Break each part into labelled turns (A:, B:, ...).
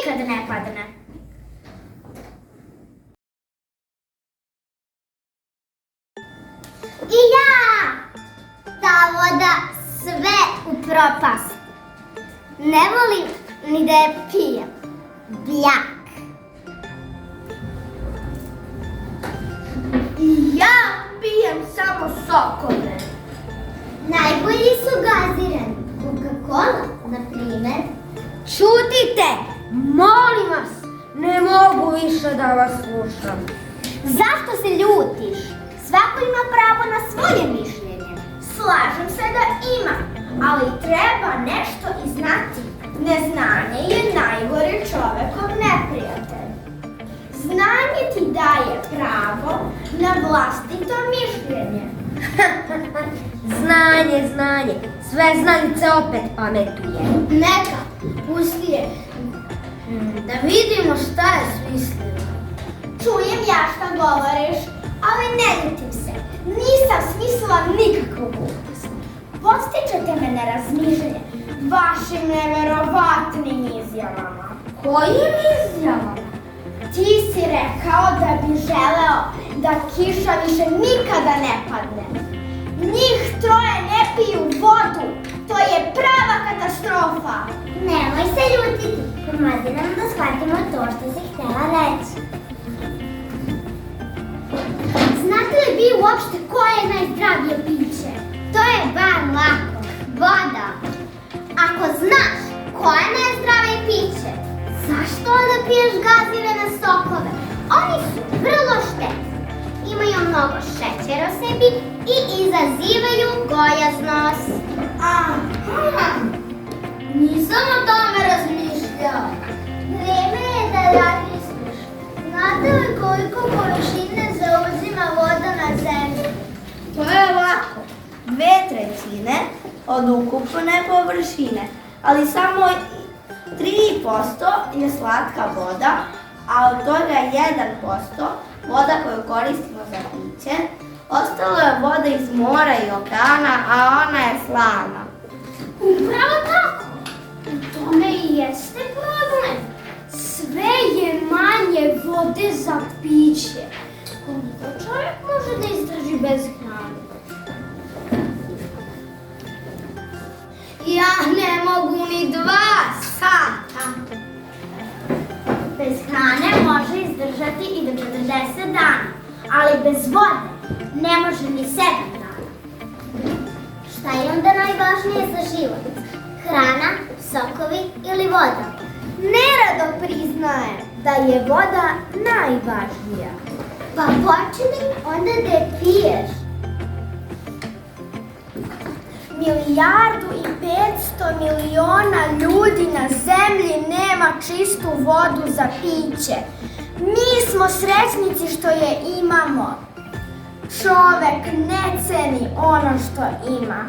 A: nikad ne padne. I ja! Ta voda sve u propast. Ne volim ni da je pijem. Bljak. I ja pijem samo sokove. Najbolji su gazirani. Coca-Cola, na primjer.
B: Ćutite! Molim vas! Ne mogu više da vas slušam.
A: Zašto se ljutiš? Svako ima pravo na svoje mišljenje. Slažem se da ima, ali treba nešto i znati. Neznanje je najgori čovekov neprijatelj. Znanje ti daje pravo na vlastito mišljenje.
B: Znanje. Sveznalice opet pametuje.
A: Neka, pusti je. Da vidimo šta je smislila. Čujem ja šta govoriš, ali ne ljutim se. Nisam smislila nikakvu glupost. Podstičete me na razmišljanje vašim neverovatnim izjavama.
B: Kojim izjavama?
A: Ti si rekao da bi želeo da kiša više nikada ne padne. Njih troje ne piju vodu. To je prava katastrofa. Nemoj se ljutiti. Pomozi nam da shvatimo to što si htjela reći. Znate li vi uopšte koje je najzdravije piće? To je bar lako. Voda. Ako znaš koje je najzdravije piće, zašto onda piješ gazirane sokove? Oni su vrlo štetni. Imaju mnogo šećera u sebi i izazivaju gojaznost. Nisam o tome razmišljao. Vreme je da razmisliš. Znate li koliko površine zauzima voda na zemlji?
C: To je lako. 2/3 od ukupne površine, ali samo 3% je slatka voda, a od toga 1% voda koju koristimo za piće. Ostalo je voda iz mora i okeana, a ona je slana.
A: Upravo tako. U tome i jeste problem. Sve je manje vode za piće. Koliko čovjek može da izdrži bez hrane? Ja ne mogu ni 2 sata. Bez hrane može izdržati i do 40 dana, ali bez vode ne može ni 7 dana. Šta je onda najvažnije za život? Hrana, sokovi ili voda? Nerado priznaje da je voda najvažnija. Pa počni onda da je piješ. 1.500.000.000 ljudi na zemlji nema čistu vodu za piće. Mi smo srećnici što je imamo. Čovek ne ceni ono što ima.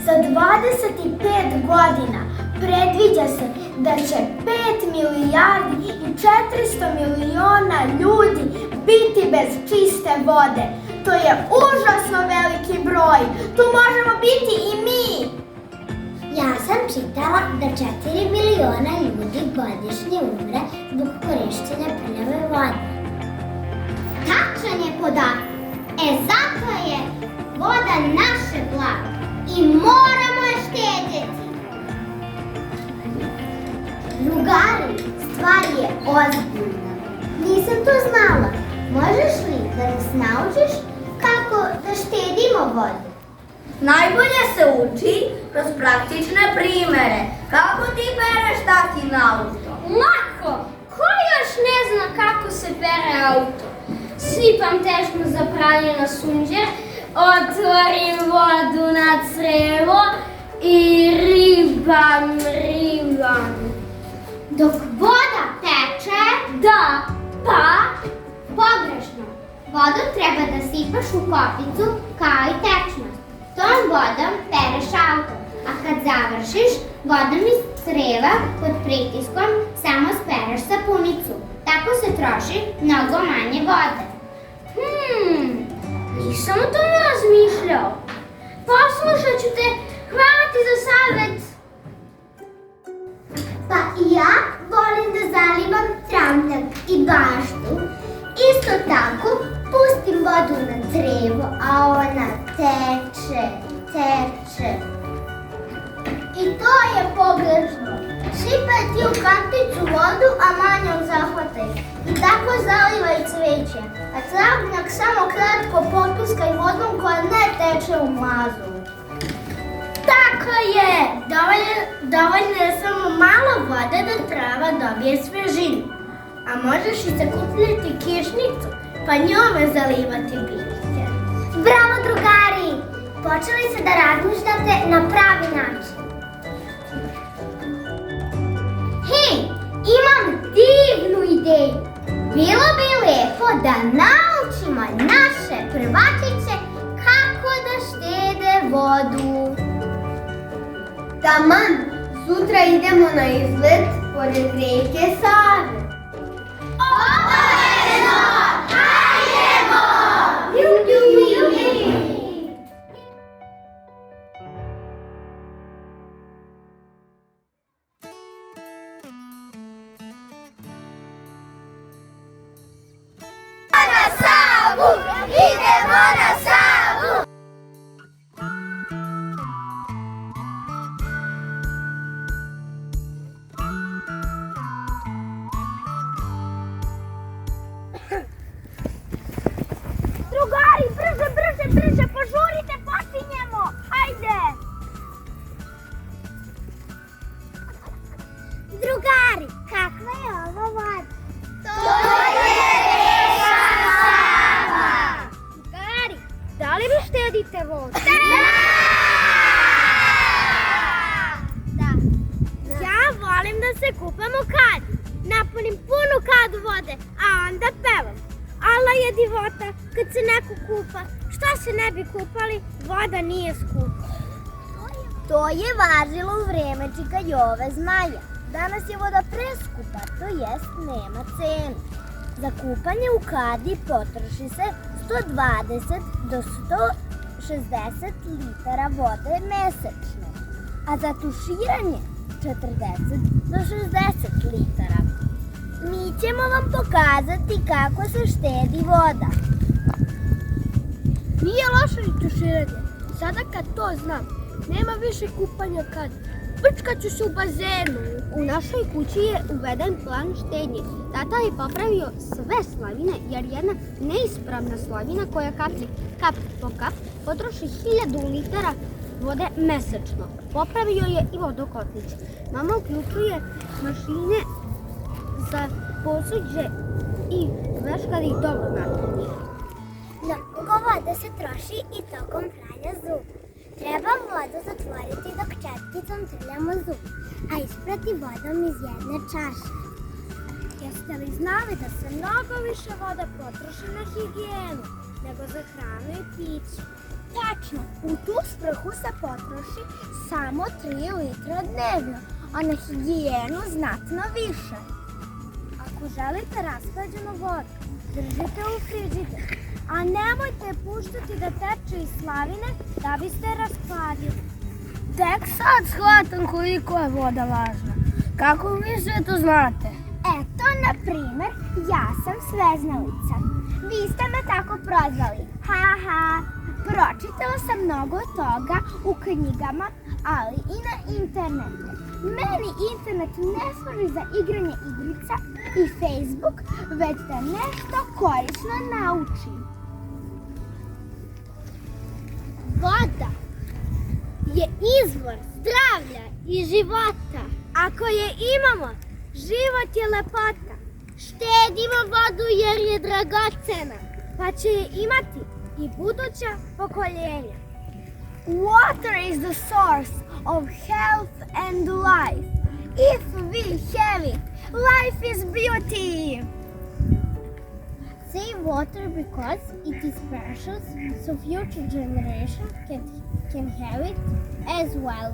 A: Za 25 godina predviđa se da će 5.400.000.000 ljudi biti bez čiste vode. To je užasno veliki broj. Tu možemo biti i mi. Ja sam čitala da 4 miliona ljudi godišnje umre zbog korišćenja prljave vode. Tačan je podatak. Zato je voda naše blago i moramo je štedjeti. Drugari, stvar je ozbiljna. Nisam to znala. Možeš li da nas naučiš kako da štedimo vodu?
C: Najbolje se uči kroz praktične primere. Kako ti pereš taki na auto?
A: Lako! Ko još ne zna kako se pere auto? Sipam tešno za pranje na sunđer, otvorim vodu na crevo i ribam. Dok voda teče, da, pa pogrešno. Vodu treba da sipaš u kopicu kao i tečnost. Tom vodom pereš auto, a kad završiš, vodom iz creva pod pritiskom samo spereš sapunicu. Tako se troši mnogo manje vode. Nisam o tome razmišljao. Poslušat ću te, hvala ti za savjet. Pa i ja crevo, a ona teče. I to je pogrešno. Sipaj ti u kanticu vodu, a manjom zahvataj. I tako zalivaj cveće. A travnjak samo kratko popiskaj vodom koja ne teče u mazu. Tako je! Dovoljno je samo malo vode da trava dobije svežinu. A možeš i sakupljati kišnicu, pa njome zalivati biljke. Bravo, drugari! Počeli ste da razmišljate na pravi način. Hej, imam divnu ideju. Bilo bi lepo da naučimo naše prvačiće kako da štede vodu.
B: Taman, sutra idemo na izlet pored reke Save.
A: Obavezno! Hajdemo! Jubi! Na Savu! Idemo na Savu! Drugari, brže, požurite, počinjemo! Hajde! Drugari, kakva je ova voda? To je reka Sava! Drugari, da li vi štedite vodu? Da! Ja volim da se kupam u kadi. Napunim punu kadu vode, a onda pevam. Ala je divota kad se neko kupa. Šta se ne bi kupali? Voda nije skupa. To je važilo u vreme Čika Jove Zmaja. Danas je voda preskupa, to jest nema cenu. Za kupanje u kadi potroši se 120 do 160 litara vode mesečno, a za tuširanje 40 do 60 litara. Mi ćemo vam pokazati kako se štedi voda. Nije loše ni tuširanje. Sada kad to znam, nema više kupanja kad. Brčkat ću se u bazenu. U našoj kući je uveden plan štednje. Tata je popravio sve slavine jer jedna neispravna slavina koja kapi kap po kap potroši 1000 litara vode mesečno. Popravio je i vodokotlić. Mama uključuje mašine za posuđe i veškari dobro natrani.
D: Mnogo vode se troši i tokom pranja zuba. Treba vodu zatvoriti dok četkicom trljamo zub, a isprati vodom iz jedne čaše.
A: Jeste li znali da se mnogo više voda potroši na higijenu nego za hranu i piće? Tačno, u tu svrhu se potroši samo 3 litra dnevno, a na higijenu znatno više. Ako želite rashlađenu vodu, držite u frižider, a nemojte puštati da teče iz slavine da biste raspladili. Tek sad shvatam koliko je voda važna. Kako vi sve to znate? Eto, na primer, ja sam sveznalica. Vi ste me tako prozvali. Pročitala sam mnogo toga u knjigama, ali i na internetu. Meni internet ne služi za igranje igrica i Facebook, već da nešto korisno naučim. Voda je izvor zdravlja i života. Ako je imamo, život je lepota. Štedimo vodu jer je dragocena, pa će je imati i buduća pokoljenja. Water is the source of health and life. If we have it, life is beauty. Save water because it is precious, so future generations can have it as well.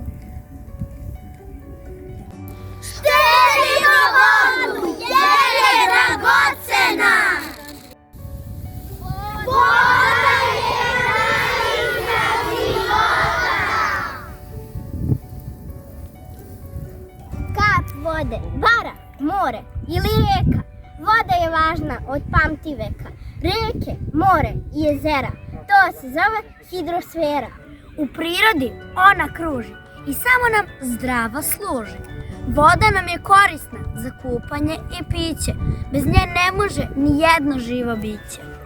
A: Štedimo vodu jer je dragocena! Voda je najviša života! Kap vode, bara, more ili reka. Voda je važna od pamtiveka. Reke, more i jezera
D: To se zove hidrosfera. U prirodi ona kruži i samo nam zdravo služi. Voda nam je korisna za kupanje i piće. Bez nje ne može ni jedno živo biće.